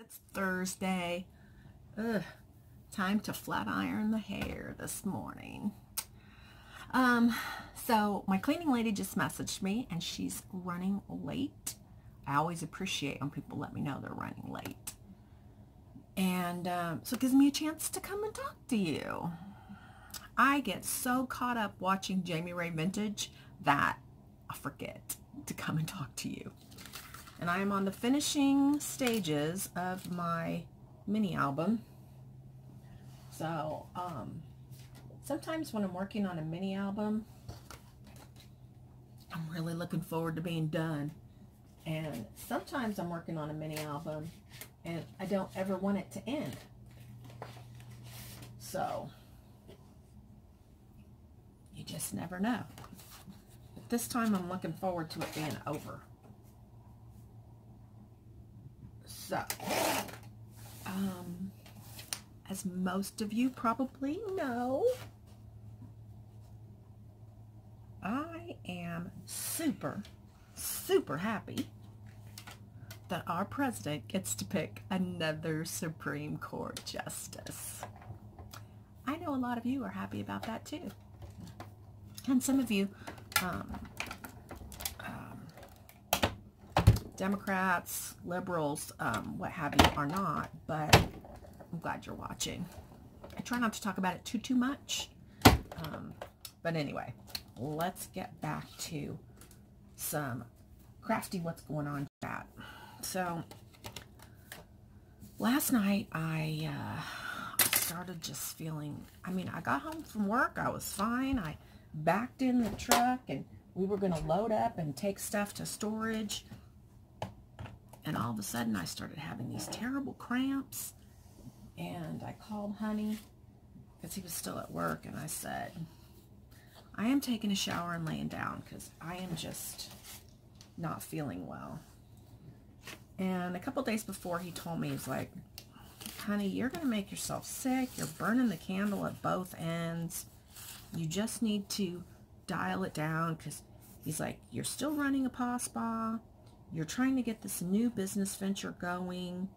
It's Thursday. Ugh, time to flat iron the hair this morning. So my cleaning lady just messaged me and she's running late. I always appreciate when people let me know they're running late. And so it gives me a chance to come and talk to you. I get so caught up watching Jamie Ray Vintage that I forget to come and talk to you. And I am on the finishing stages of my mini album. So, sometimes when I'm working on a mini album, I'm really looking forward to being done. And sometimes I'm working on a mini album and I don't ever want it to end. So, you just never know. But this time I'm looking forward to it being over. So, as most of you probably know, I am super happy that our president gets to pick another Supreme Court justice. I know a lot of you are happy about that too. And some of you, Democrats, liberals, what have you, are not, but I'm glad you're watching. I try not to talk about it too much, but anyway, let's get back to some Crafty what's going on chat. So, last night I started just feeling, I got home from work, I was fine, I backed in the truck and we were going to load up and take stuff to storage. And all of a sudden, I started having these terrible cramps. And I called Honey, because he was still at work, and I said, I am taking a shower and laying down, because I am just not feeling well. And a couple days before, he told me, he's like, Honey, you're going to make yourself sick. You're burning the candle at both ends. You just need to dial it down, because he's like, you're still running APawSpa. You're trying to get this new business venture going.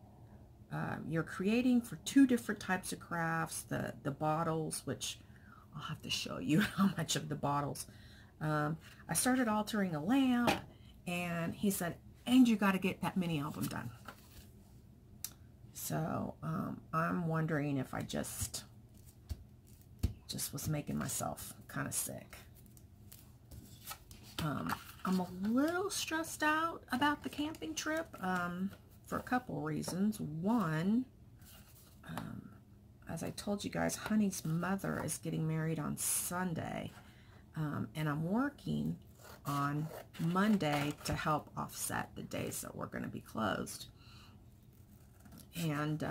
You're creating for 2 different types of crafts. The bottles, which I'll have to show you how much of the bottles. I started altering a lamp, and he said, and you got to get that mini album done. So I'm wondering if I just was making myself kind of sick. I'm a little stressed out about the camping trip for a couple reasons. One, as I told you guys, Honey's mother is getting married on Sunday, and I'm working on Monday to help offset the days that we're going to be closed. And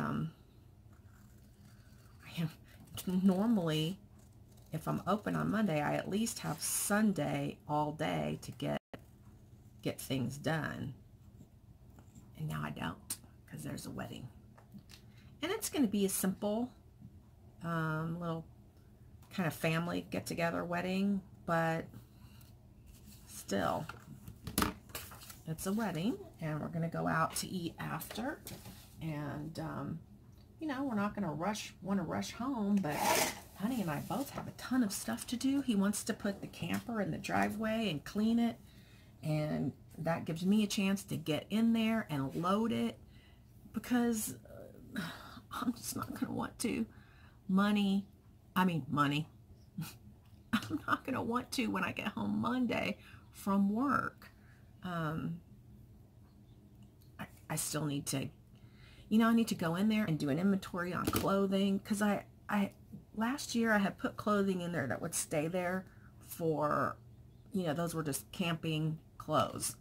normally, if I'm open on Monday, I at least have Sunday all day to get things done. And now I don't, because there's a wedding. And it's going to be a simple little kind of family get-together wedding, but still, it's a wedding, and we're going to go out to eat after. And, you know, we're not going to want to rush home, but Honey and I both have a ton of stuff to do. He wants to put the camper in the driveway and clean it, and that gives me a chance to get in there and load it, because I'm just not going to want to. Money. I'm not going to want to when I get home Monday from work. I still need to, I need to go in there and do an inventory on clothing, because last year I had put clothing in there that would stay there for, those were just camping clothes.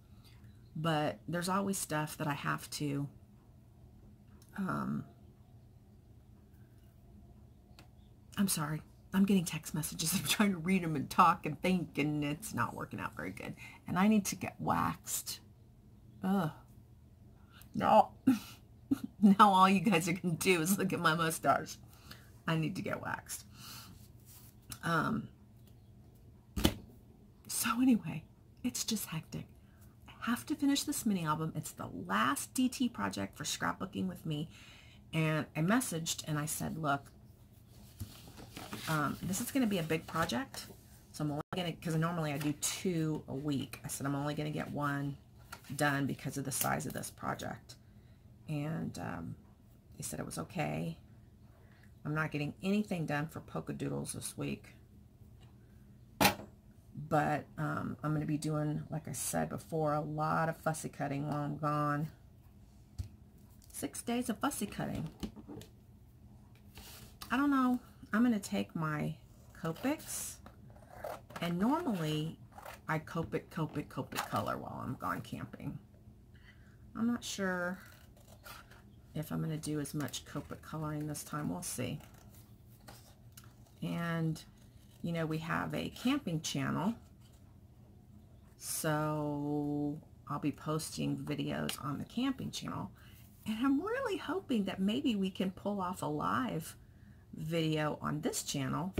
But there's always stuff that I have to, I'm sorry, I'm getting text messages. I'm trying to read them and talk and think, and it's not working out very good. And I need to get waxed. Ugh. No. Now all you guys are going to do is look at my mustache. I need to get waxed. So anyway, it's just hectic. have to finish this mini album. It's the last DT project for scrapbooking with me. And I messaged and I said, look, this is going to be a big project. So I'm only going to, because normally I do 2 a week. I said, I'm only going to get 1 done because of the size of this project. And they said it was okay. I'm not getting anything done for Polka Doodles this week. But I'm going to be doing, like I said before, a lot of fussy cutting while I'm gone. 6 days of fussy cutting. I don't know. I'm going to take my Copics, and normally I Copic color while I'm gone camping. I'm not sure if I'm going to do as much Copic coloring this time. We'll see. And you know, we have a camping channel, so I'll be posting videos on the camping channel, and I'm really hoping that maybe we can pull off a live video on this channel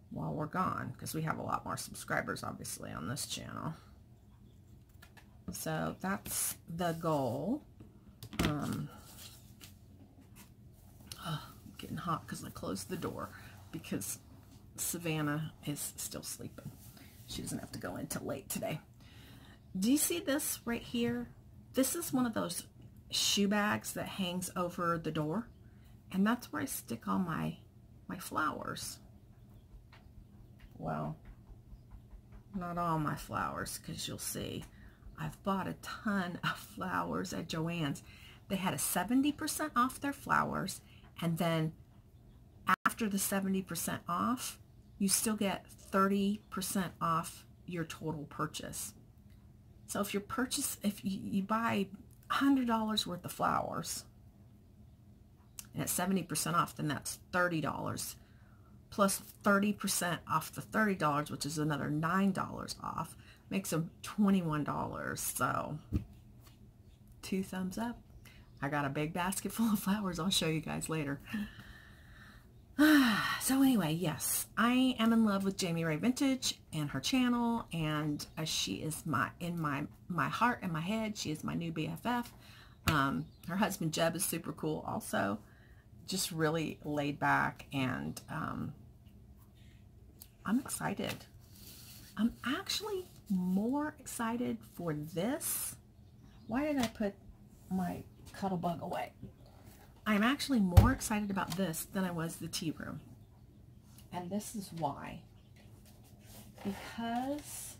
while we're gone, because we have a lot more subscribers obviously on this channel. So that's the goal. Getting hot because I closed the door, because Savannah is still sleeping. She doesn't have to go in till late today. Do you see this right here? This is one of those shoe bags that hangs over the door, and that's where I stick all my flowers. Well, not all my flowers, because you'll see I've bought a ton of flowers at Joann's. They had a 70% off their flowers, and then after the 70% off, you still get 30% off your total purchase. So if you buy $100 worth of flowers and it's 70% off, then that's $30 plus 30% off the $30, which is another $9 off, makes them $21. So 2 thumbs up. I got a big basket full of flowers. I'll show you guys later. So anyway, yes, I am in love with Jamie Ray Vintage and her channel, and she is in my heart and my head. She is my new BFF. Her husband Jeb is super cool also, just really laid back, and I'm excited. I'm actually more excited for this. Why did I put my cuddle bug away? I'm actually more excited about this than I was the tea room. And this is why. Because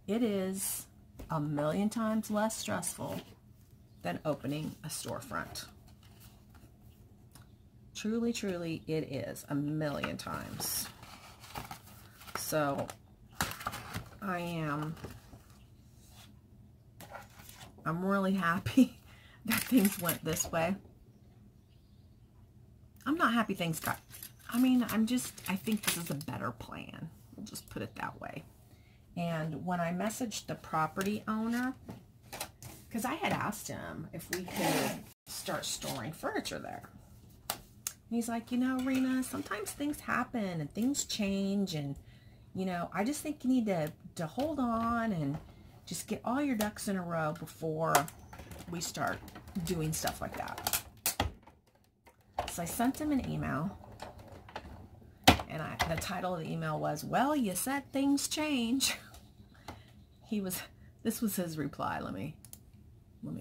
it is a million times less stressful than opening a storefront. Truly, truly, it is a million times. So I'm really happy that things went this way. I'm not happy things got, I think this is a better plan. We'll just put it that way. And when I messaged the property owner, because I had asked him if we could start storing furniture there. And he's like, you know, Rena, sometimes things happen and things change, and, you know, I just think you need to hold on and just get all your ducks in a row before we start doing stuff like that. So I sent him an email, and the title of the email was, well, you said things change. This was his reply. Let me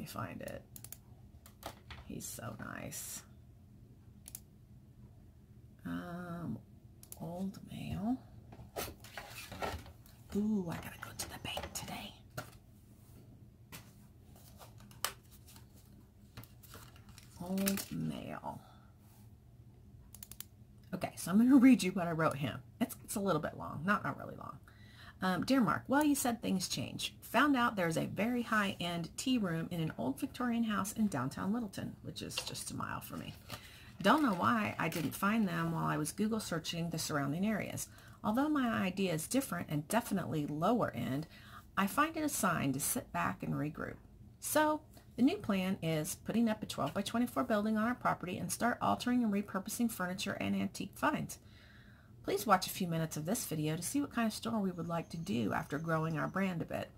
find it. He's so nice. Old mail. Ooh, I gotta go to the bank today. Old mail. Okay, so I'm going to read you what I wrote him. It's a little bit long, not really long. Dear Mark, well, you said things change. Found out there's a very high-end tea room in an old Victorian house in downtown Littleton, which is just a mile from me. Don't know why I didn't find them while I was Google searching the surrounding areas. Although my idea is different and definitely lower end, I find it a sign to sit back and regroup. So, the new plan is putting up a 12 by 24 building on our property and start altering and repurposing furniture and antique finds. Please watch a few minutes of this video to see what kind of store we would like to do after growing our brand a bit.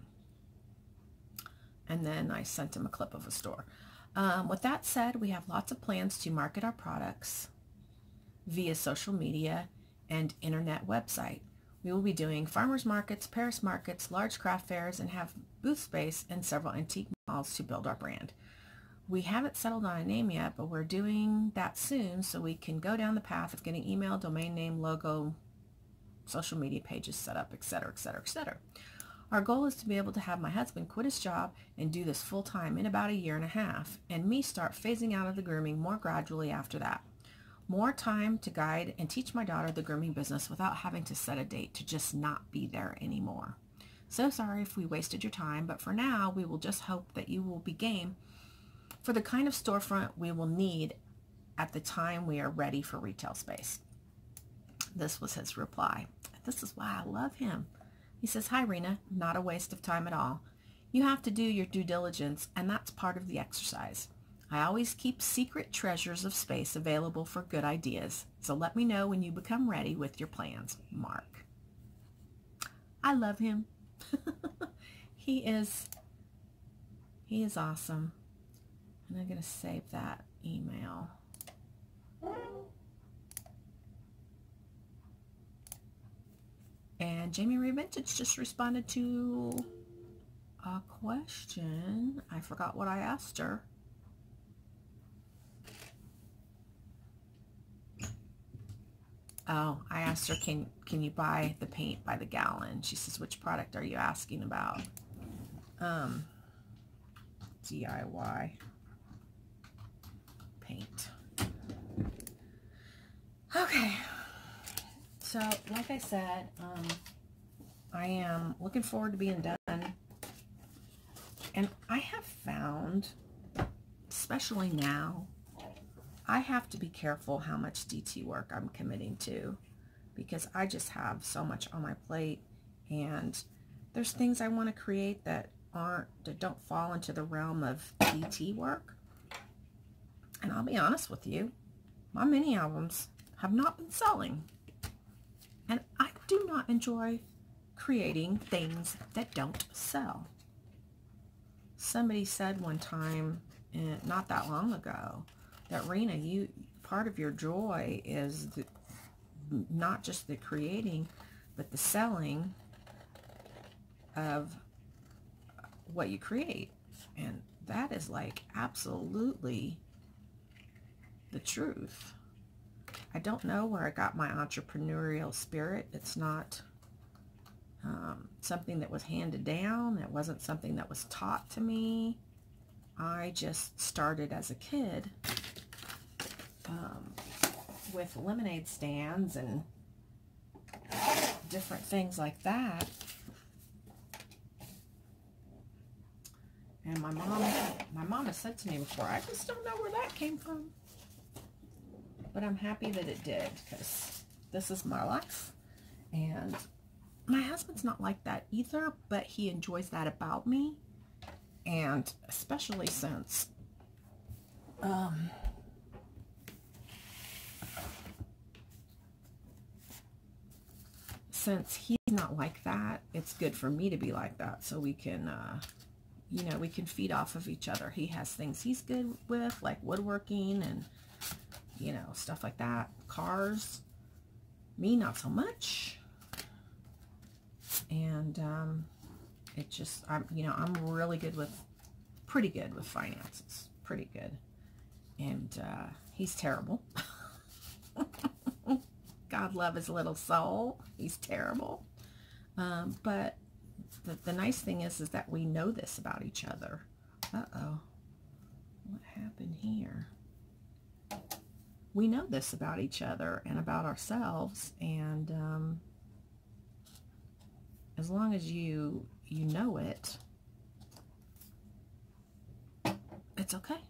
And then I sent him a clip of a store. With that said, we have lots of plans to market our products via social media and internet website. We will be doing farmers markets, Paris markets, large craft fairs, and have booth space in several antique malls to build our brand. We haven't settled on a name yet, but we're doing that soon so we can go down the path of getting email, domain name, logo, social media pages set up, etc., etc., etc. Our goal is to be able to have my husband quit his job and do this full-time in about a year and a half, and me start phasing out of the grooming more gradually after that. More time to guide and teach my daughter the grooming business without having to set a date to just not be there anymore. So sorry if we wasted your time, but for now we will just hope that you will be game for the kind of storefront we will need at the time we are ready for retail space. This was his reply. This is why I love him. He says, "Hi, Rena, not a waste of time at all. You have to do your due diligence, and that's part of the exercise. I always keep secret treasures of space available for good ideas, so let me know when you become ready with your plans, Mark." I love him. He is awesome. And I'm going to save that email. And Jamie Ray Vintage just responded to a question. I forgot what I asked her. Oh, I asked her, can you buy the paint by the gallon? She says, which product are you asking about? DIY paint. Okay. So, like I said, I am looking forward to being done. And I have found, especially now, I have to be careful how much DT work I'm committing to, because I just have so much on my plate, and there's things I want to create that don't fall into the realm of DT work. And I'll be honest with you, my mini albums have not been selling. And I do not enjoy creating things that don't sell. Somebody said one time, not that long ago, that Rena, part of your joy is not just the creating, but the selling of what you create. And that is like absolutely the truth. I don't know where I got my entrepreneurial spirit. It's not something that was handed down. It wasn't something that was taught to me. I just started as a kid with lemonade stands and different things like that. And my mom has said to me before, I just don't know where that came from. But I'm happy that it did, because this is my life. And my husband's not like that either, but he enjoys that about me. And especially since he's not like that, it's good for me to be like that, so we can you know, we can feed off of each other. He has things he's good with, like woodworking and, you know, stuff like that. Cars. Me, not so much. And it just, I'm really good with, pretty good with finances. Pretty good. And he's terrible. God love his little soul. He's terrible. But the nice thing is that we know this about each other. Uh-oh. What happened here? We know this about each other and about ourselves, and as long as you know it, it's okay.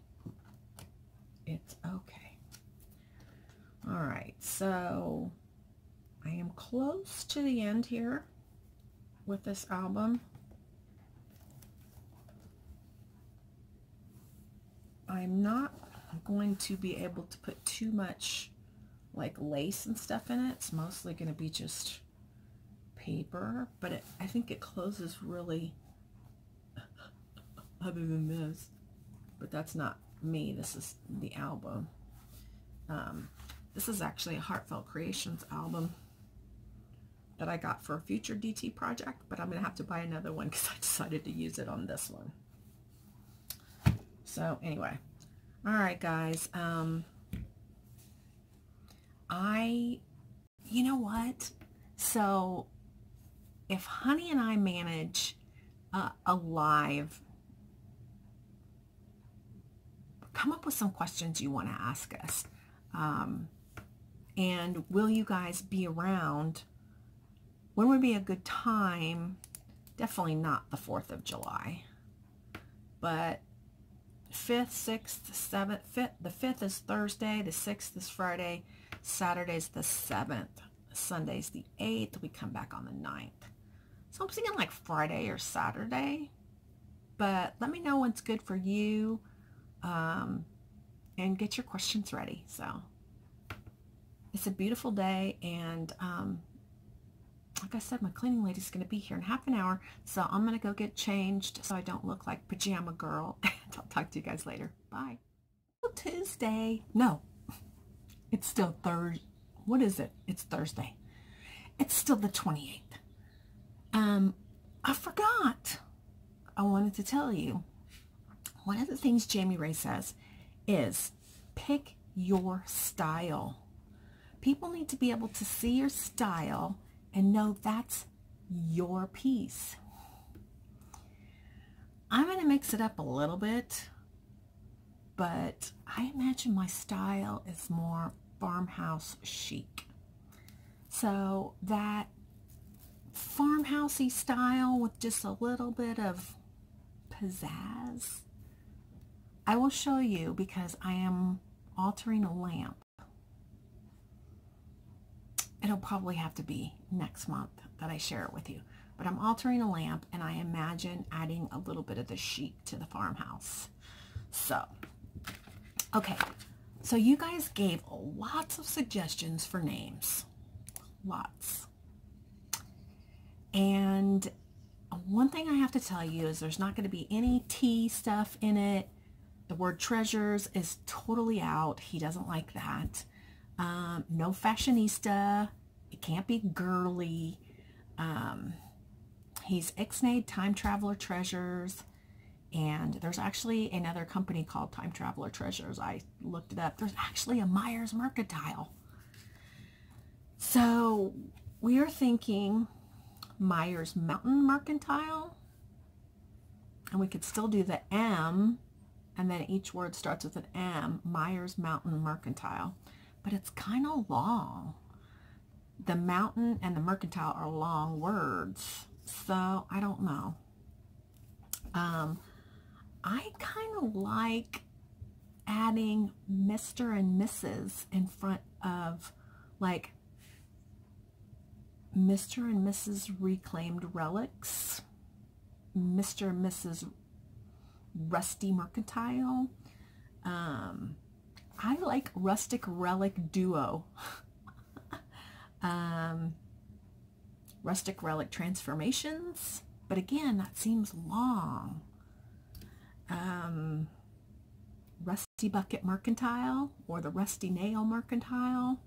It's okay. All right, so I am close to the end here with this album. I'm not going to be able to put too much like lace and stuff in it. It's mostly going to be just paper, but I think it closes really other than this. But that's not me. This is the album. This is actually a Heartfelt Creations album that I got for a future DT project, but I'm going to have to buy another one because I decided to use it on this one. So anyway, all right, guys. You know what? So if Honey and I manage a live, come up with some questions you want to ask us. And will you guys be around? When would be a good time? Definitely not the 4th of July. But 5th, 6th, 7th, 5th, the 5th is Thursday, the 6th is Friday, Saturday's the 7th, Sunday's the 8th, we come back on the 9th. So I'm thinking like Friday or Saturday, but let me know what's good for you, and get your questions ready. So it's a beautiful day, and like I said, my cleaning lady's going to be here in half an hour, so I'm going to go get changed so I don't look like pajama girl. I'll talk to you guys later. Bye. Tuesday. No, it's still Thursday. What is it? It's Thursday. It's still the 28th. I forgot. I wanted to tell you. One of the things Jamie Ray says is pick your style. People need to be able to see your style and know that's your piece. I'm going to mix it up a little bit, but I imagine my style is more farmhouse chic. So that farmhousey style with just a little bit of pizzazz, I will show you because I am altering a lamp. It'll probably have to be next month that I share it with you. But I'm altering a lamp, and I imagine adding a little bit of the chic to the farmhouse. So, okay. So you guys gave lots of suggestions for names. Lots. And one thing I have to tell you is there's not going to be any tea stuff in it. The word treasures is totally out. He doesn't like that. No fashionista. It can't be girly. He's ixnayed Time Traveler Treasures. And there's actually another company called Time Traveler Treasures. I looked it up. There's actually a Myers Mercantile. So we are thinking Myers Mountain Mercantile. And we could still do the M. And then each word starts with an M. Myers Mountain Mercantile. But it's kind of long. The mountain and the mercantile are long words. So I don't know. I kind of like adding Mr. and Mrs. in front of, like, Mr. and Mrs. Reclaimed Relics, Mr. and Mrs. Rusty Mercantile. I like Rustic Relic Duo. Rustic Relic Transformations, but again, that seems long. Rusty Bucket Mercantile, or the Rusty Nail Mercantile.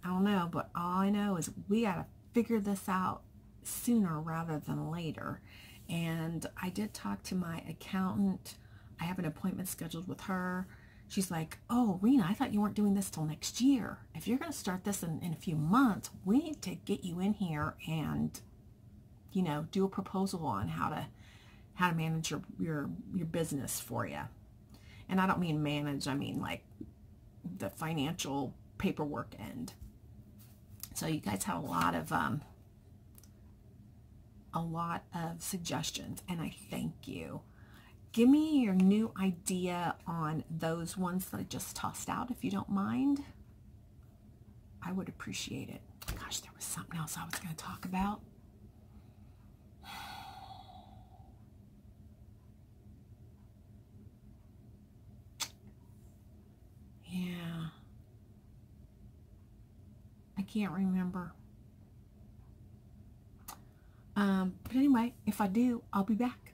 I don't know, but all I know is we gotta figure this out sooner rather than later. And I did talk to my accountant. I have an appointment scheduled with her. She's like, oh, Rena, I thought you weren't doing this till next year. If you're going to start this in a few months, we need to get you in here and, you know, do a proposal on how to manage your business for you. And I don't mean manage, I mean like the financial paperwork end. So you guys have a lot of suggestions, and I thank you. Give me your new idea on those ones that I just tossed out, if you don't mind. I would appreciate it. Gosh, there was something else I was going to talk about. Yeah. can't remember. But anyway, if I do, I'll be back.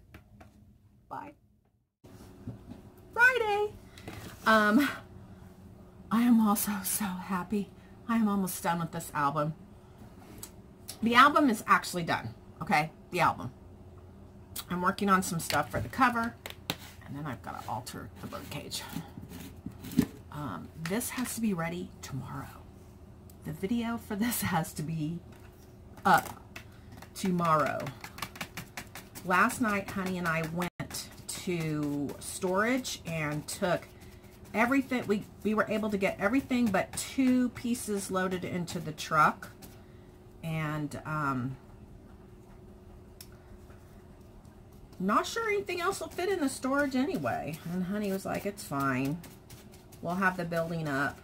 Bye. Friday. I am also so happy. I am almost done with this album. The album is actually done. Okay, the album. I'm working on some stuff for the cover, and then I've got to alter the birdcage. This has to be ready tomorrow. The video for this has to be up tomorrow. Last night, honey and I went to storage and took everything. We were able to get everything but 2 pieces loaded into the truck. And not sure anything else will fit in the storage anyway. And honey was like, it's fine. We'll have the building up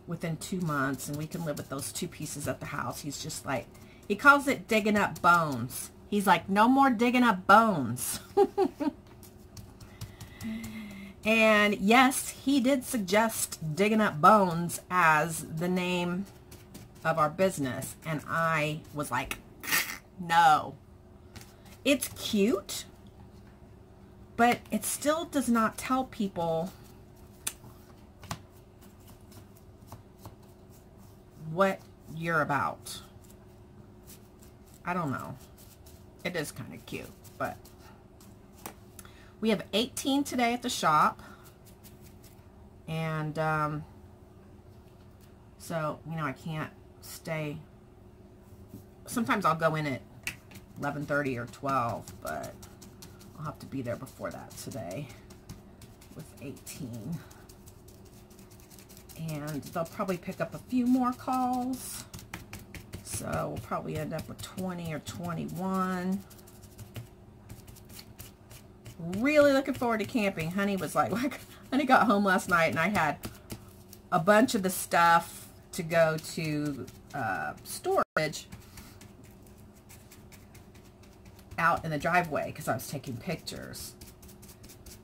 within 2 months, and we can live with those 2 pieces at the house. He's just like, he calls it digging up bones. He's like, no more digging up bones. And yes, he did suggest Digging Up Bones as the name of our business. And I was like, no. It's cute, but it still does not tell people what you're about. I don't know. It is kind of cute, but we have 18 today at the shop. And so, you know, I can't stay. Sometimes I'll go in at 11:30 or 12, but I'll have to be there before that today with 18. And they'll probably pick up a few more calls. So we'll probably end up with 20 or 21. Really looking forward to camping. Honey was like, honey got home last night and I had a bunch of the stuff to go to storage out in the driveway because I was taking pictures.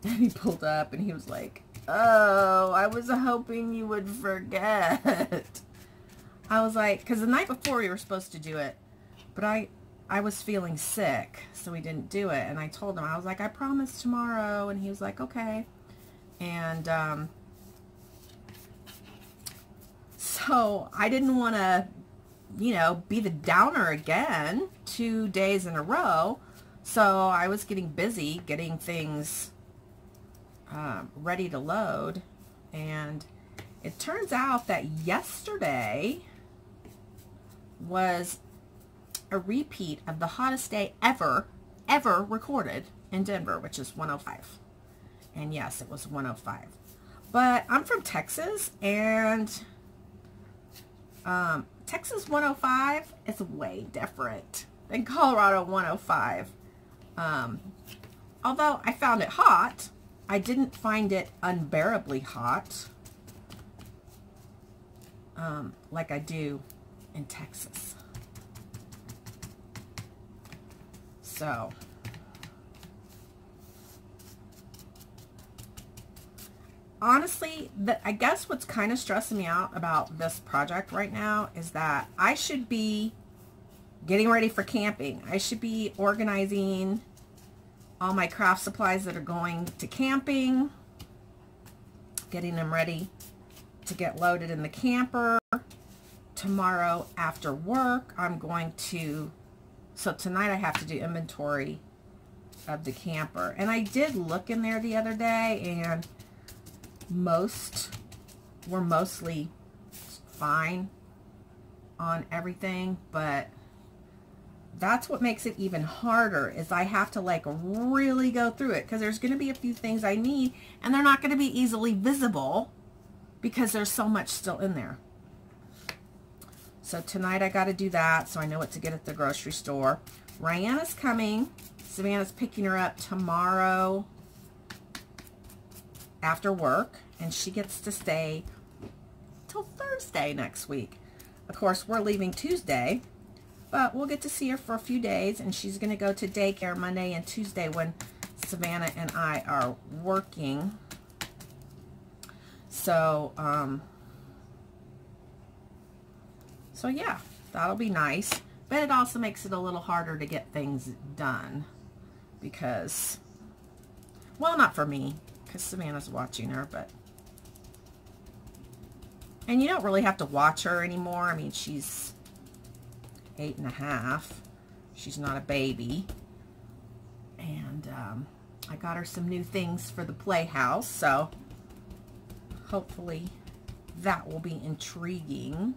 And he pulled up and he was like, oh, I was hoping you would forget. I was like, because the night before we were supposed to do it, but I was feeling sick, so we didn't do it. And I told him, I was like, I promise tomorrow. And he was like, okay. And so I didn't want to, you know, be the downer again 2 days in a row. So I was getting busy getting things ready to load. And it turns out that yesterday was a repeat of the hottest day ever recorded in Denver, which is 105. And yes, it was 105. But I'm from Texas, and Texas 105 is way different than Colorado 105. Although I found it hot, I didn't find it unbearably hot like I do in Texas. So honestly, I guess what's kind of stressing me out about this project right now is that I should be getting ready for camping. I should be organizing all my craft supplies that are going to camping, getting them ready to get loaded in the camper. Tomorrow after work, I'm going to, so tonight I have to do inventory of the camper. And I did look in there the other day, and we're mostly fine on everything, but that's what makes it even harder, is I have to like really go through it, because there's going to be a few things I need and they're not going to be easily visible because there's so much still in there. So tonight I got to do that, so I know what to get at the grocery store. Rihanna's coming. Savannah's picking her up tomorrow after work, and she gets to stay till Thursday next week. Of course, we're leaving Tuesday, but we'll get to see her for a few days, and she's going to go to daycare Monday and Tuesday when Savannah and I are working. So, so yeah, that'll be nice. But it also makes it a little harder to get things done because, well, not for me, because Savannah's watching her, but, and you don't really have to watch her anymore. I mean, she's 8.5. She's not a baby. And I got her some new things for the playhouse, so hopefully that will be intriguing.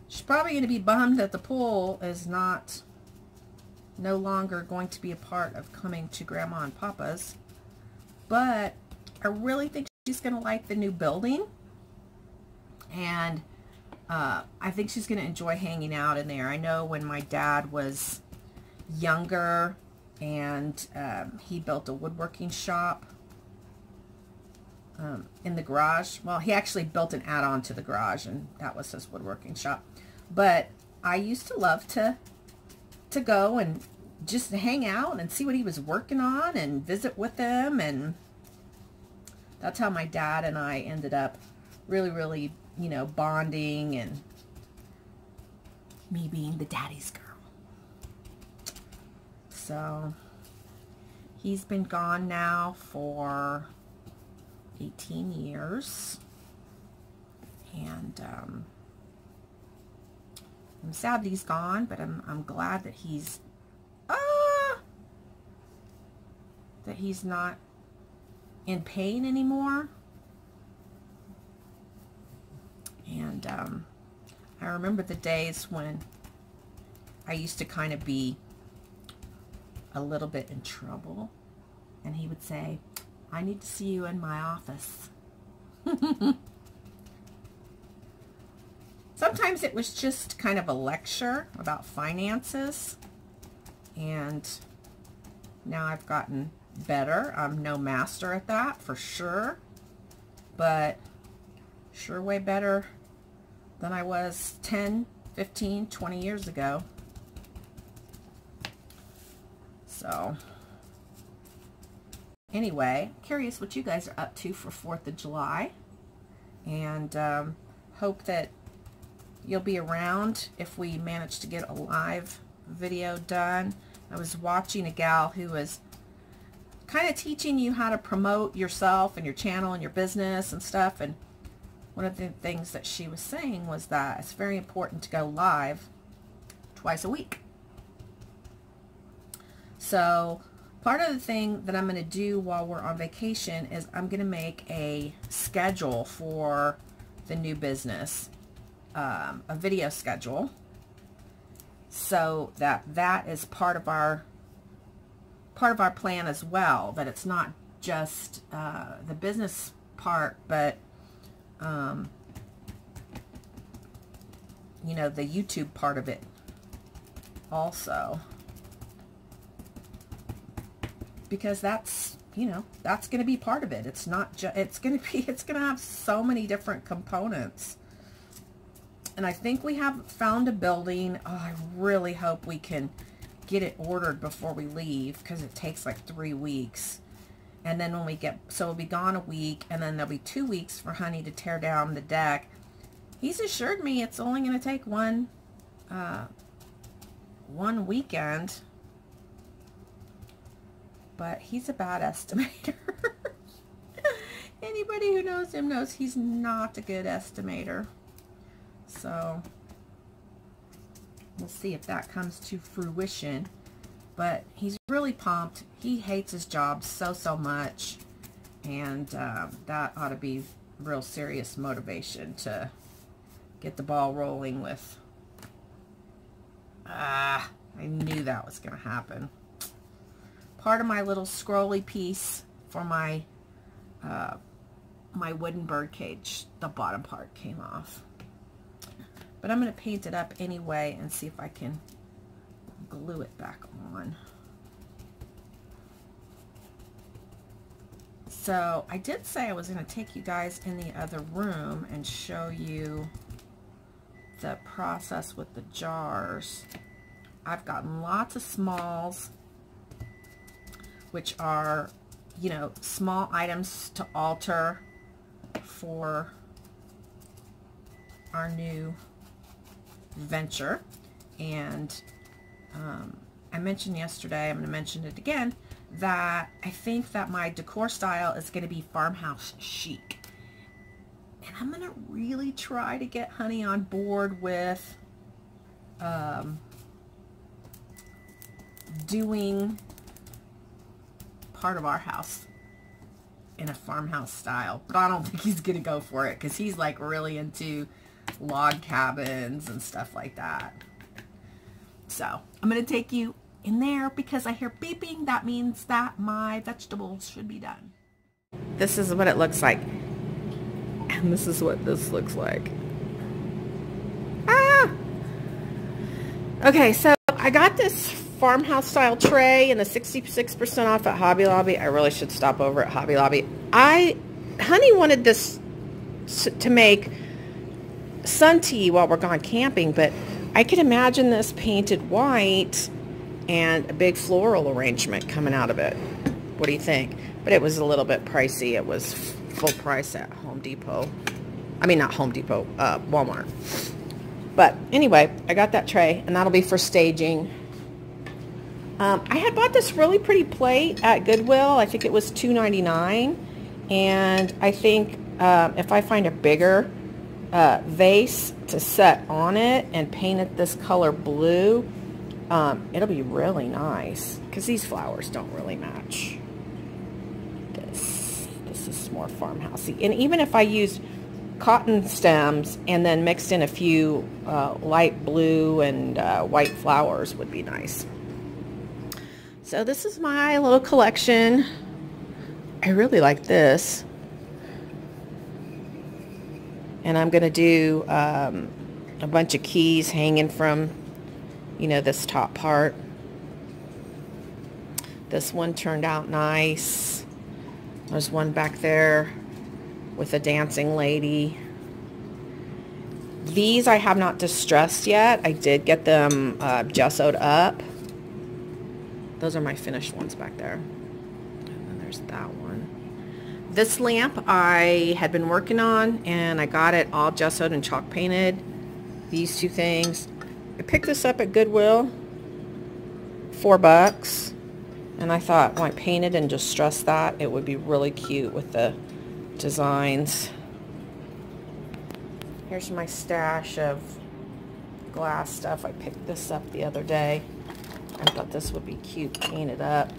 She's probably going to be bummed that the pool is no longer going to be a part of coming to Grandma and Papa's, but I really think she's going to like the new building, and I think she's going to enjoy hanging out in there. I know when my dad was younger and he built a woodworking shop in the garage. Well, he actually built an add-on to the garage, and that was his woodworking shop. But I used to love to go and just hang out and see what he was working on and visit with him, and that's how my dad and I ended up really, you know, bonding, and me being the daddy's girl. So he's been gone now for 18 years, and I'm sad that he's gone, but I'm glad that he's not in pain anymore. And I remember the days when I used to kind of be a little bit in trouble, and he would say, "I need to see you in my office." Sometimes it was just kind of a lecture about finances, and now I've gotten better. I'm no master at that for sure, but sure way better than I was 10, 15, 20 years ago. So anyway, curious what you guys are up to for 4th of July, and hope that you'll be around if we manage to get a live video done. I was watching a gal who was kind of teaching you how to promote yourself and your channel and your business and stuff, and one of the things that she was saying was that it's very important to go live twice a week. So part of the thing that I'm going to do while we're on vacation is I'm going to make a schedule for the new business, a video schedule, so that is part of our plan as well, that it's not just the business part, but you know, the YouTube part of it also, because that's, you know, that's going to be part of it. It's not just, it's going to have so many different components. And I think we have found a building. Oh, I really hope we can get it ordered before we leave, because it takes like 3 weeks. And then when we get, so we'll be gone a week, and then there'll be 2 weeks for Honey to tear down the deck. He's assured me it's only going to take one weekend, but he's a bad estimator. Anybody who knows him knows he's not a good estimator. So we'll see if that comes to fruition. But he's really pumped. He hates his job so much, and that ought to be real serious motivation to get the ball rolling with. I knew that was going to happen. Part of my little scrolly piece for my my wooden bird cage, the bottom part came off. But I'm going to paint it up anyway and see if I can glue it back on. So I did say I was going to take you guys in the other room and show you the process with the jars. I've gotten lots of smalls, which are you know, small items to alter for our new venture. And I mentioned yesterday, I'm going to mention it again, that I think that my decor style is going to be farmhouse chic. And I'm going to really try to get Honey on board with doing part of our house in a farmhouse style. But I don't think he's going to go for it because he's like really into log cabins and stuff like that. So I'm going to take you in there because I hear beeping. That means that my vegetables should be done. This is what it looks like. And this is what this looks like. Ah! Okay, so I got this farmhouse style tray and the 66% off at Hobby Lobby. I really should stop over at Hobby Lobby. Honey wanted this to make sun tea while we're gone camping, but I could imagine this painted white and a big floral arrangement coming out of it. What do you think? But it was a little bit pricey. It was full price at Home Depot. I mean, not Home Depot, Walmart. But anyway, I got that tray, and that'll be for staging. I had bought this really pretty plate at Goodwill. I think it was $2.99. And I think if I find a bigger vase to set on it and paint it this color blue, it'll be really nice because these flowers don't really match this. This is more farmhousey. And even if I used cotton stems and then mixed in a few light blue and white flowers would be nice. So this is my little collection. I really like this. And I'm going to do a bunch of keys hanging from, you know, this top part. This one turned out nice. There's one back there with a dancing lady. These I have not distressed yet. I did get them gessoed up. Those are my finished ones back there. And then there's that one. This lamp I had been working on, and I got it all gessoed and chalk painted. These two things. I picked this up at Goodwill, $4, and I thought when I painted and distressed that, it would be really cute with the designs. Here's my stash of glass stuff. I picked this up the other day. I thought this would be cute painted up.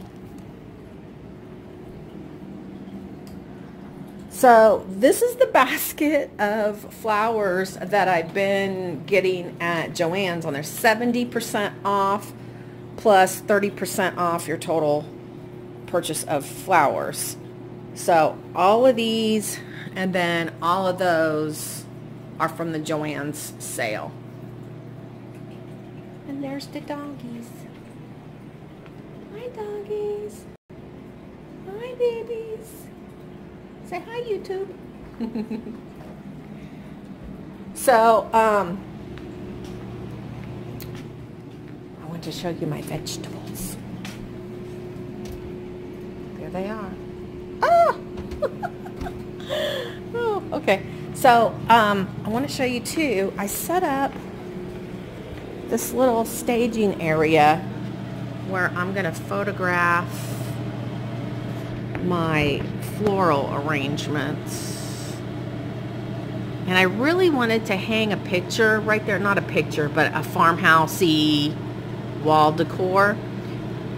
So this is the basket of flowers that I've been getting at Joann's on their 70% off plus 30% off your total purchase of flowers. So all of these and then all of those are from the Joann's sale. And there's the doggies. Hi doggies. Hi babies. Say hi, YouTube. So, I want to show you my vegetables. There they are. Ah! Oh, okay. So, I want to show you too. I set up this little staging area where I'm going to photograph my floral arrangements. And I really wanted to hang a picture right there, not a picture, but a farmhousey wall decor.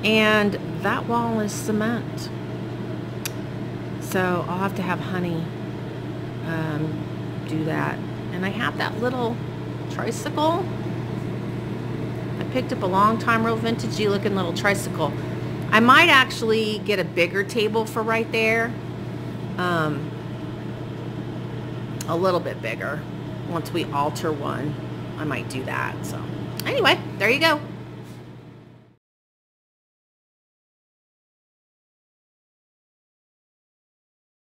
And that wall is cement. So I'll have to have Honey do that. And I have that little tricycle. I picked up a long time, real vintagey looking little tricycle. I might actually get a bigger table for right there. A little bit bigger. Once we alter one, I might do that. So anyway, there you go.